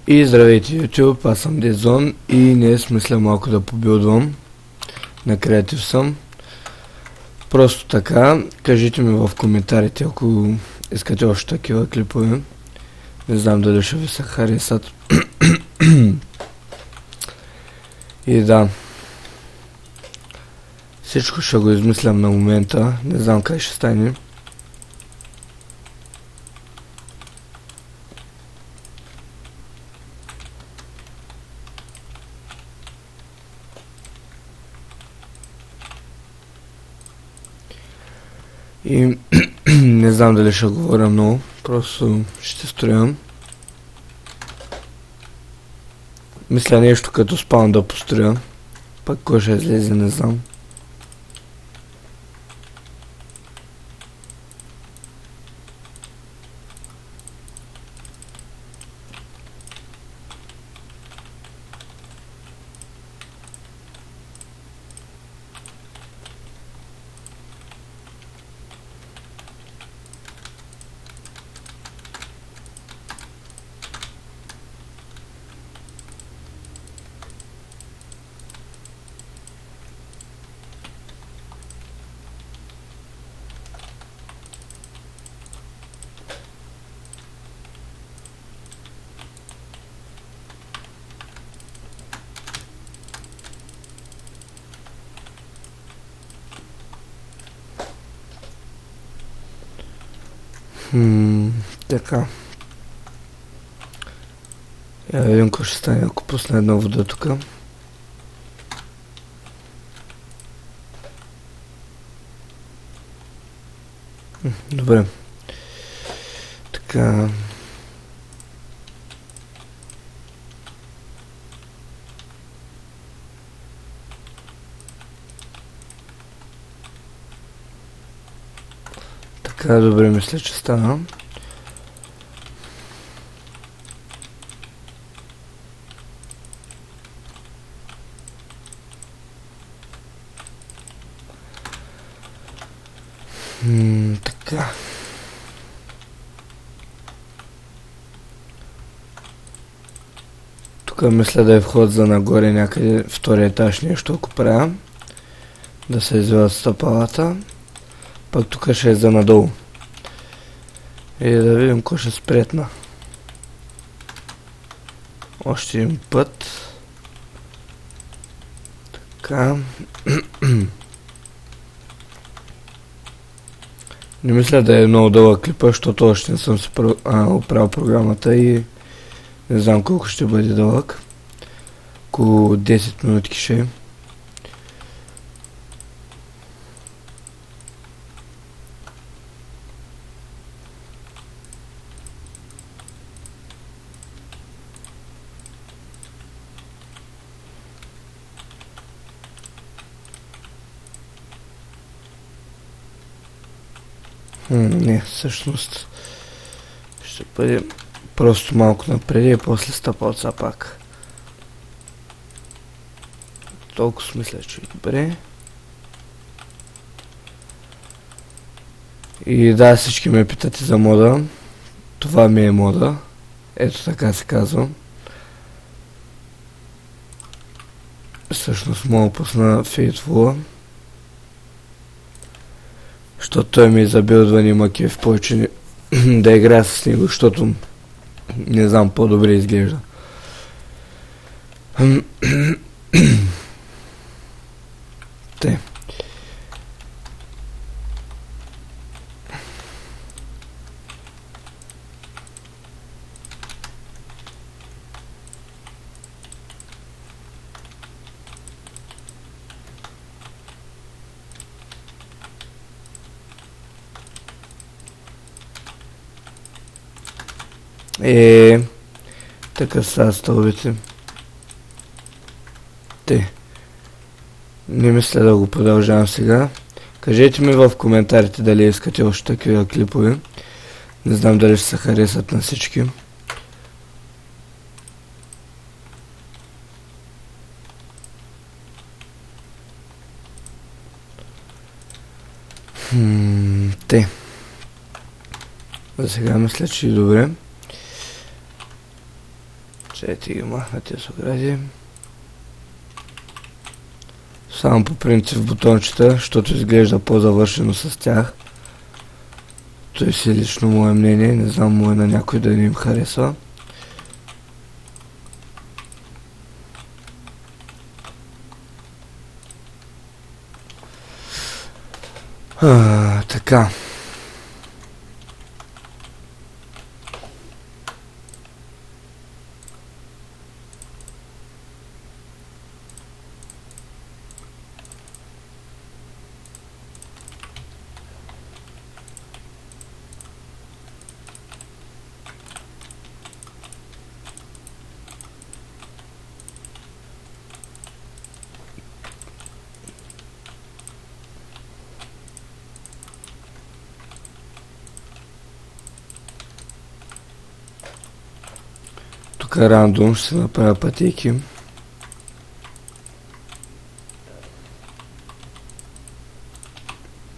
И здравейте YouTube, аз съм Дезон и днес мисля малко да побилдвам на Creative съм. Просто така, кажете ми в коментарите, ако искате още такива клипове. Не знам дали ще ви се харесат. И да, всичко ще го измислям на момента, не знам как ще стане. И не знам дали ще говоря много, просто ще строям. Мисля нещо като спаун да построя, пак кой ще излезе не знам. Така. Я видим какво ще стане, ако пусна една вода тук. Добре. Така. Така, добре, мисля, че стана. Така. Тук мисля да е вход за нагоре някъде втория етаж нещо, ако правя. Да се извиват стъпалата. Пак тук ще е за надолу. И да видим кой ще спретна. Още един път. Така. Не мисля да е много дълъг клипа, защото още не съм си оправил програмата и не знам колко ще бъде дълъг. Около 10 минутки ще е. Не, всъщност ще бъде просто малко напреди и после стъпалца пак. Толкова смисля, че е добре. И да, всички ме питате за мода. Това ми е мода. Ето така се казва. Всъщност мога да пусна Фейтфула. Защото той ми е забилдван и макев повече да играя с него, защото не знам, по-добре изглежда. Те. Така са стълбите. Те. Не мисля да го продължавам сега. Кажете ми в коментарите дали искате още такива клипове. Не знам дали ще се харесат на всички. Те. За сега мисля, че е добре. Чайте ги махна тези огради. Само по принцип бутончета, защото изглежда по-завършено с тях. Той си лично мое мнение, не знам мое на някой да не им харесва. Така. Тук рандом ще се направя пътеки.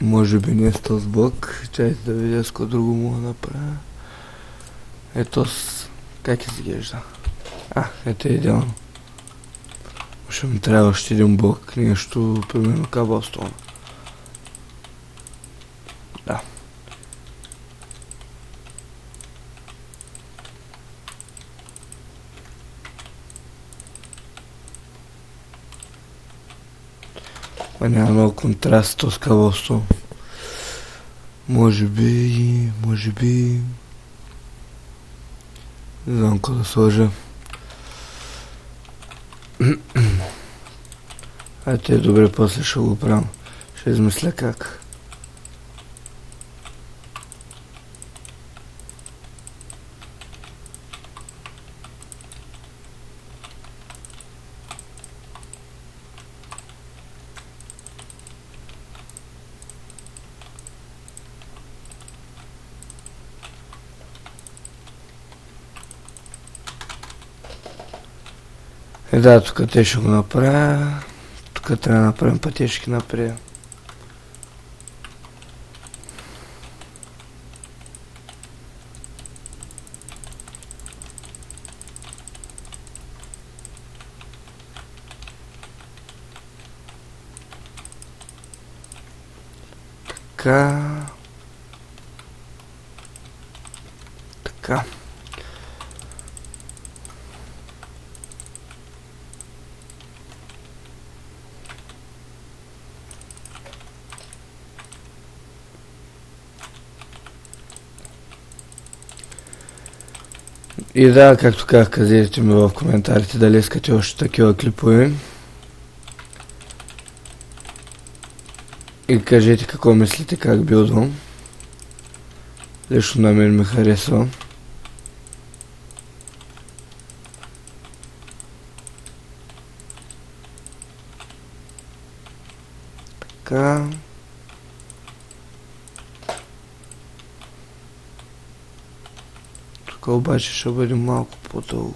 Може би не с този блок. Чайте да видя с какво друго мога да направя. Ето с... как изглежда? Ето е идеално. Ще ми трябва още един блок, нещо примерно кабелстон. Да. Няма много контраст този кабелстон. Може би... не знам какво да сложа. Ето е добре, после ще го правим. Ще измисля как. Да, тук те ще го направя. Тук трябва да направим пътечки напред. Така. Така. И да, както казах, казайте ми в коментарите дали искате още такива клипове. И кажете какво мислите, как билдвам. Лично на мен ми харесва. Така. Тук обаче ще бъде малко по-дълго.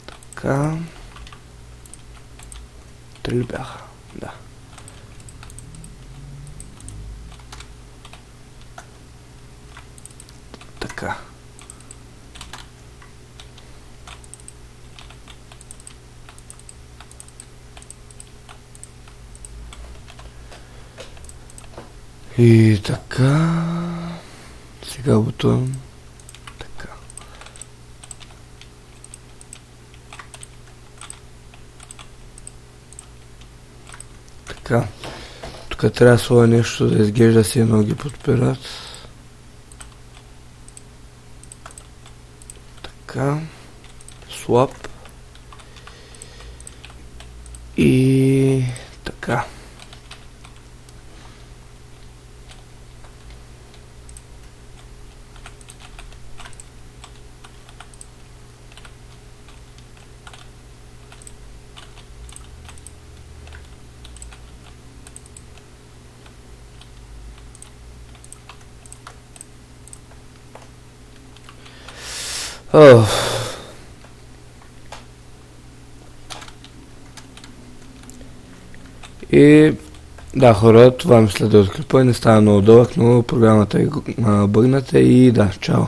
Така. 3 бяха, да. Така. И така. Сега бутон. Така. Така. Тук трябва да сложа нещо да изглежда си едно ги подпират. Така. Swap. И така. И да, хора, това мисля да отклипа, не става много дълъг, но програмата е бъгната и да, чао.